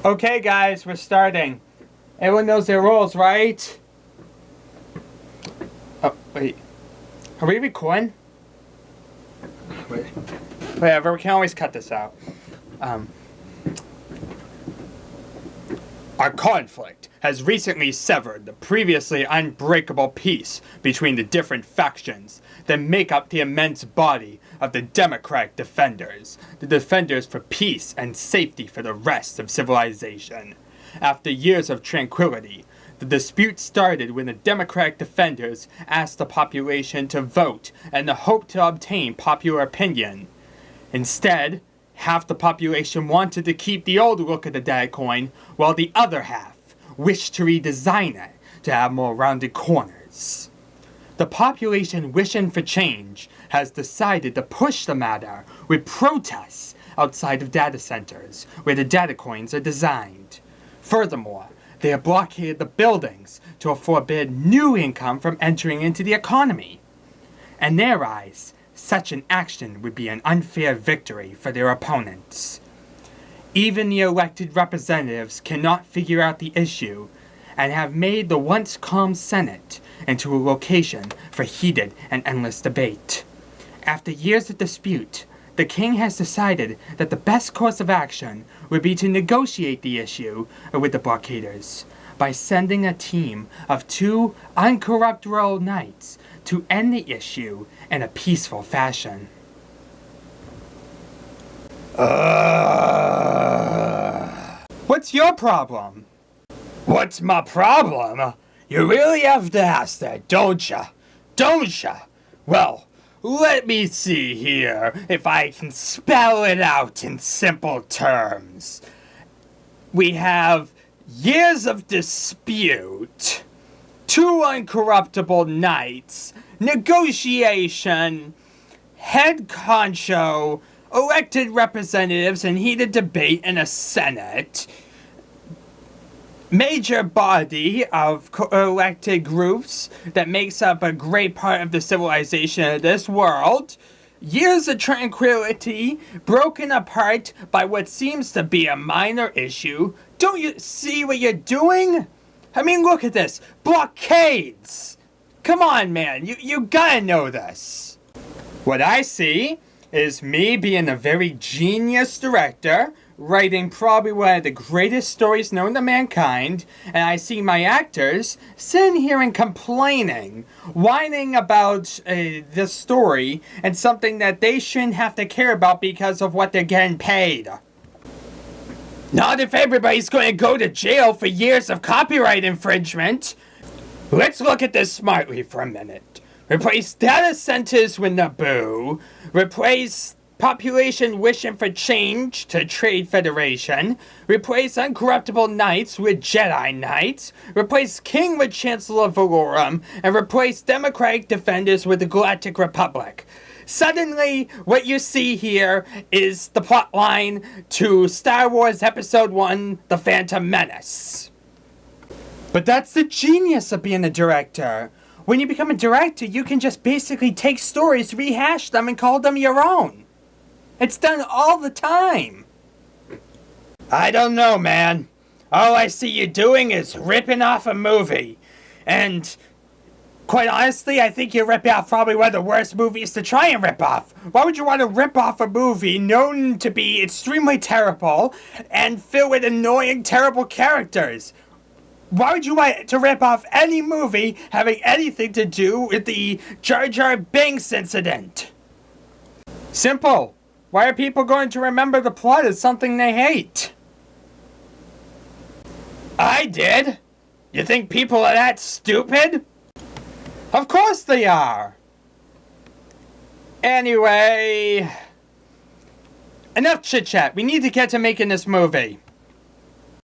Okay guys, we're starting. Everyone knows their roles, right? Oh, wait. Are we recording? Wait. Whatever, we can always cut this out. Our conflict has recently severed the previously unbreakable peace between the different factions that make up the immense body of the Democratic Defenders, the defenders for peace and safety for the rest of civilization. After years of tranquility, the dispute started when the Democratic Defenders asked the population to vote in the hope to obtain popular opinion. Instead, half the population wanted to keep the old look of the data coin, while the other half wished to redesign it to have more rounded corners. The population wishing for change has decided to push the matter with protests outside of data centers where the data coins are designed. Furthermore, they have blockaded the buildings to forbid new income from entering into the economy. In their eyes, such an action would be an unfair victory for their opponents. Even the elected representatives cannot figure out the issue and have made the once calm Senate into a location for heated and endless debate. After years of dispute, the king has decided that the best course of action would be to negotiate the issue with the blockaders by sending a team of 2 uncorrupt royal knights to end the issue in a peaceful fashion. What's your problem? What's my problem? You really have to ask that, don't ya? Don't ya? Well, let me see here if I can spell it out in simple terms. We have years of dispute, 2 uncorruptible knights, negotiation, head honcho, elected representatives and heated debate in a Senate, major body of elected groups that makes up a great part of the civilization of this world, years of tranquility broken apart by what seems to be a minor issue. Don't you see what you're doing? I mean, look at this. Blockades! Come on, man. You gotta know this. What I see is me being a very genius director, writing probably one of the greatest stories known to mankind, and I see my actors sitting here and complaining, whining about this story and something that they shouldn't have to care about because of what they're getting paid. Not if everybody's going to go to jail for years of copyright infringement. Let's look at this smartly for a minute. Replace data centers with Naboo. Replace population wishing for change to Trade Federation. Replace uncorruptible knights with Jedi Knights. Replace King with Chancellor Valorum. And replace Democratic Defenders with the Galactic Republic. Suddenly, what you see here is the plotline to Star Wars Episode 1, The Phantom Menace. But that's the genius of being a director. When you become a director, you can just basically take stories, rehash them, and call them your own. It's done all the time. I don't know, man. All I see you doing is ripping off a movie. And quite honestly, I think you're ripping off probably one of the worst movies to try and rip off. Why would you want to rip off a movie known to be extremely terrible and filled with annoying, terrible characters? Why would you want to rip off any movie having anything to do with the Jar Jar Binks incident? Simple. Why are people going to remember the plot as something they hate? I did. You think people are that stupid? Of course they are. Anyway, enough chit-chat. We need to get to making this movie.